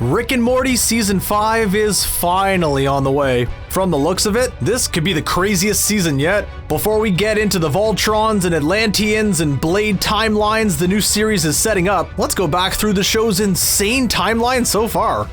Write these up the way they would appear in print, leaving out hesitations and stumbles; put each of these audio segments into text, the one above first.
Rick and Morty Season 5 is finally on the way. From the looks of it, this could be the craziest season yet. Before we get into the Voltrons and Atlanteans and Blade timelines the new series is setting up, let's go back through the show's insane timeline so far.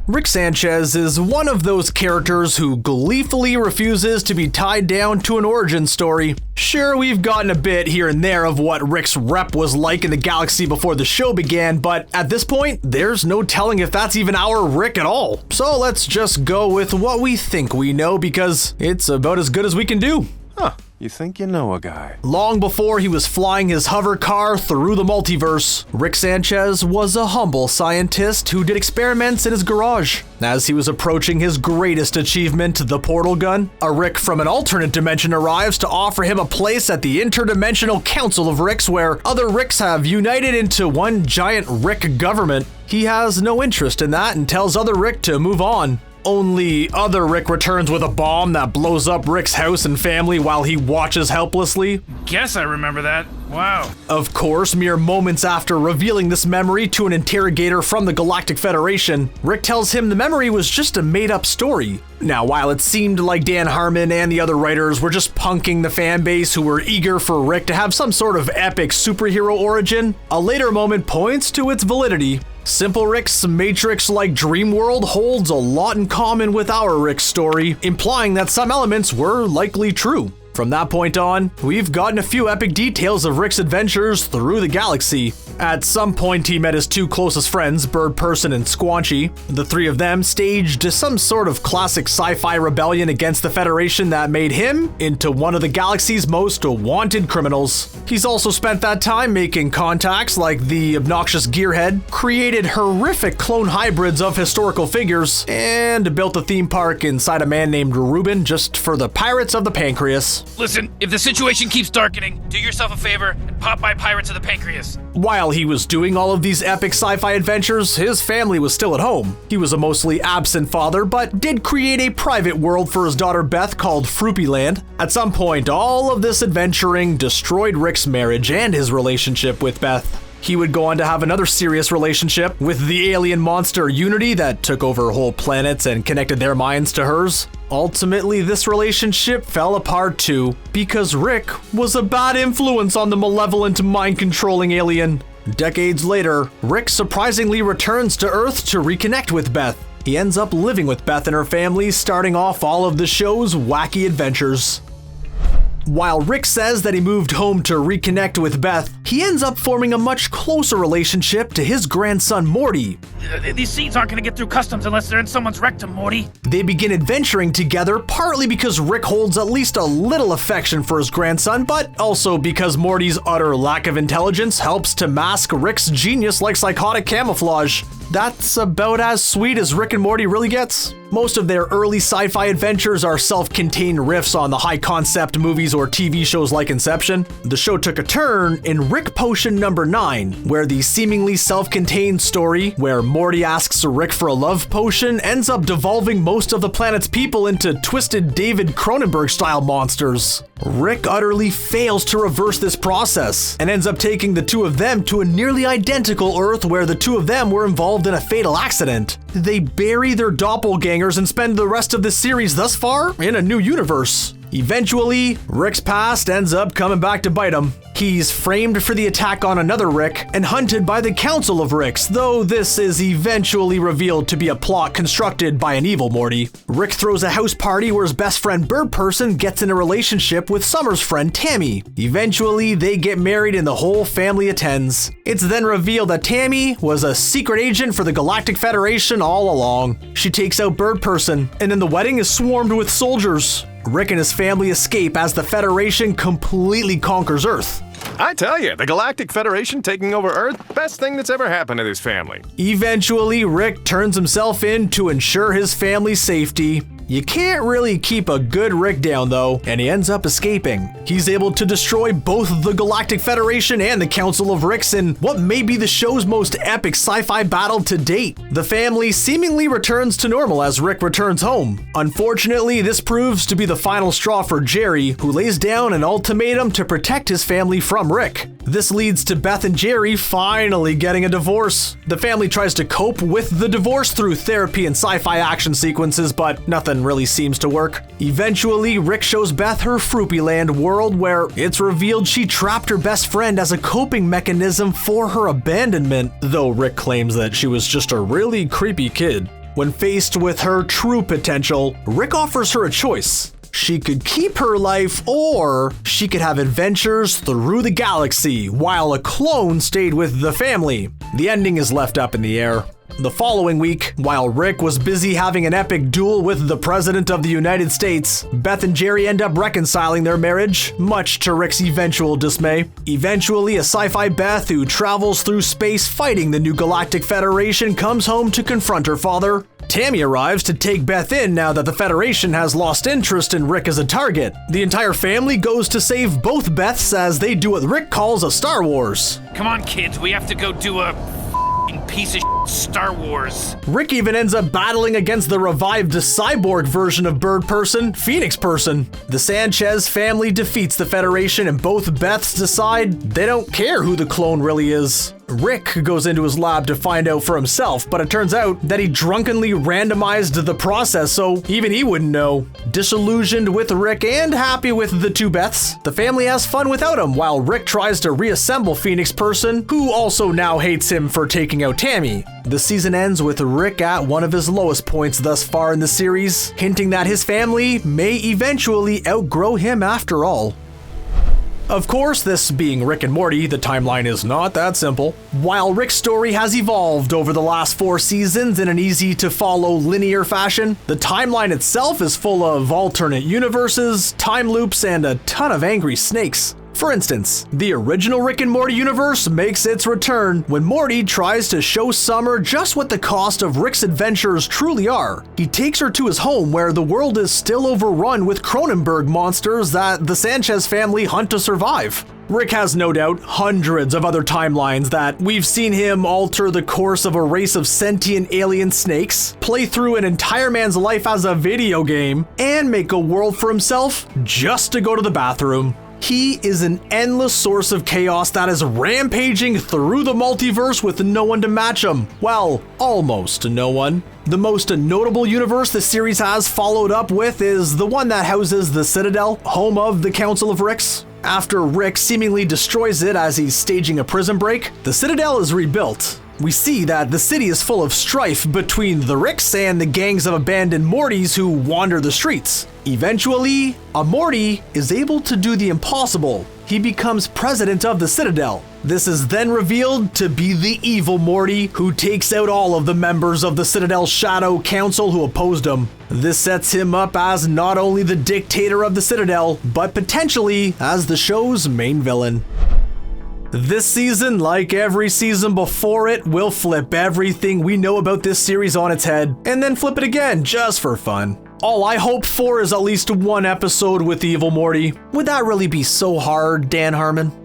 Rick Sanchez is one of those characters who gleefully refuses to be tied down to an origin story. Sure, we've gotten a bit here and there of what Rick's rep was like in the galaxy before the show began, but at this point, there's no telling if that's even our Rick at all. So let's just go with what we think we know because it's about as good as we can do. Huh. You think you know a guy. Long before he was flying his hover car through the multiverse, Rick Sanchez was a humble scientist who did experiments in his garage. As he was approaching his greatest achievement, the portal gun, a Rick from an alternate dimension arrives to offer him a place at the Interdimensional Council of Ricks where other Ricks have united into one giant Rick government. He has no interest in that and tells other Rick to move on. Only other Rick returns with a bomb that blows up Rick's house and family while he watches helplessly. Guess I remember that. Wow. Of course, mere moments after revealing this memory to an interrogator from the Galactic Federation, Rick tells him the memory was just a made-up story. Now, while it seemed like Dan Harmon and the other writers were just punking the fan base who were eager for Rick to have some sort of epic superhero origin, a later moment points to its validity. Simple Rick's Matrix-like dream world holds a lot in common with our Rick's story, implying that some elements were likely true. From that point on, we've gotten a few epic details of Rick's adventures through the galaxy. At some point, he met his two closest friends, Bird Person and Squanchy. The three of them staged some sort of classic sci-fi rebellion against the Federation that made him into one of the galaxy's most wanted criminals. He's also spent that time making contacts like the obnoxious Gearhead, created horrific clone hybrids of historical figures, and built a theme park inside a man named Reuben just for the Pirates of the Pancreas. Listen, if the situation keeps darkening, do yourself a favor and pop by Pirates of the Pancreas. While he was doing all of these epic sci-fi adventures, his family was still at home. He was a mostly absent father, but did create a private world for his daughter Beth called Fruipyland. At some point, all of this adventuring destroyed Rick's marriage and his relationship with Beth. He would go on to have another serious relationship with the alien monster Unity that took over whole planets and connected their minds to hers. Ultimately, this relationship fell apart too, because Rick was a bad influence on the malevolent, mind-controlling alien. Decades later, Rick surprisingly returns to Earth to reconnect with Beth. He ends up living with Beth and her family, starting off all of the show's wacky adventures. While Rick says that he moved home to reconnect with Beth, he ends up forming a much closer relationship to his grandson Morty. These seeds aren't gonna get through customs unless they're in someone's rectum, Morty. They begin adventuring together, partly because Rick holds at least a little affection for his grandson, but also because Morty's utter lack of intelligence helps to mask Rick's genius like psychotic camouflage. That's about as sweet as Rick and Morty really gets. Most of their early sci-fi adventures are self-contained riffs on the high-concept movies or TV shows like Inception. The show took a turn in Rick Potion number 9, where the seemingly self-contained story, where Morty asks Rick for a love potion, ends up devolving most of the planet's people into twisted David Cronenberg-style monsters. Rick utterly fails to reverse this process, and ends up taking the two of them to a nearly identical Earth where the two of them were involved in a fatal accident. They bury their doppelgangers and spend the rest of the series thus far in a new universe. Eventually, Rick's past ends up coming back to bite him. He's framed for the attack on another Rick and hunted by the Council of Ricks, though this is eventually revealed to be a plot constructed by an evil Morty. Rick throws a house party where his best friend Bird Person gets in a relationship with Summer's friend Tammy. Eventually, they get married and the whole family attends. It's then revealed that Tammy was a secret agent for the Galactic Federation all along. She takes out Bird Person, and then the wedding is swarmed with soldiers. Rick and his family escape as the Federation completely conquers Earth. I tell you, the Galactic Federation taking over Earth, best thing that's ever happened to this family. Eventually, Rick turns himself in to ensure his family's safety. You can't really keep a good Rick down though, and he ends up escaping. He's able to destroy both the Galactic Federation and the Council of Ricks in what may be the show's most epic sci-fi battle to date. The family seemingly returns to normal as Rick returns home. Unfortunately, this proves to be the final straw for Jerry, who lays down an ultimatum to protect his family from Rick. This leads to Beth and Jerry finally getting a divorce. The family tries to cope with the divorce through therapy and sci-fi action sequences, but nothing really seems to work. Eventually, Rick shows Beth her Fruipyland world, where it's revealed she trapped her best friend as a coping mechanism for her abandonment, though Rick claims that she was just a really creepy kid. When faced with her true potential, Rick offers her a choice. She could keep her life, or she could have adventures through the galaxy while a clone stayed with the family. The ending is left up in the air. The following week, while Rick was busy having an epic duel with the President of the United States, Beth and Jerry end up reconciling their marriage, much to Rick's eventual dismay. Eventually, a sci-fi Beth who travels through space fighting the new Galactic Federation comes home to confront her father. Tammy arrives to take Beth in now that the Federation has lost interest in Rick as a target. The entire family goes to save both Beths as they do what Rick calls a Star Wars. Come on, kids, we have to go do a piece of Star Wars. Rick even ends up battling against the revived cyborg version of Bird Person, Phoenix Person. The Sanchez family defeats the Federation, and both Beths decide they don't care who the clone really is. Rick goes into his lab to find out for himself, but it turns out that he drunkenly randomized the process, so even he wouldn't know. Disillusioned with Rick and happy with the two Beths, the family has fun without him while Rick tries to reassemble Phoenix Person, who also now hates him for taking out Tammy. The season ends with Rick at one of his lowest points thus far in the series, hinting that his family may eventually outgrow him after all. Of course, this being Rick and Morty, the timeline is not that simple. While Rick's story has evolved over the last 4 seasons in an easy-to-follow linear fashion, the timeline itself is full of alternate universes, time loops, and a ton of angry snakes. For instance, the original Rick and Morty universe makes its return when Morty tries to show Summer just what the cost of Rick's adventures truly are. He takes her to his home where the world is still overrun with Cronenberg monsters that the Sanchez family hunt to survive. Rick has no doubt hundreds of other timelines that we've seen him alter the course of a race of sentient alien snakes, play through an entire man's life as a video game, and make a world for himself just to go to the bathroom. He is an endless source of chaos that is rampaging through the multiverse with no one to match him. Well, almost no one. The most notable universe the series has followed up with is the one that houses the Citadel, home of the Council of Ricks. After Rick seemingly destroys it as he's staging a prison break, the Citadel is rebuilt. We see that the city is full of strife between the Ricks and the gangs of abandoned Mortys who wander the streets. Eventually, a Morty is able to do the impossible. He becomes president of the Citadel. This is then revealed to be the evil Morty, who takes out all of the members of the Citadel's Shadow Council who opposed him. This sets him up as not only the dictator of the Citadel, but potentially as the show's main villain. This season, like every season before it, will flip everything we know about this series on its head, and then flip it again just for fun. All I hope for is at least one episode with Evil Morty. Would that really be so hard, Dan Harmon?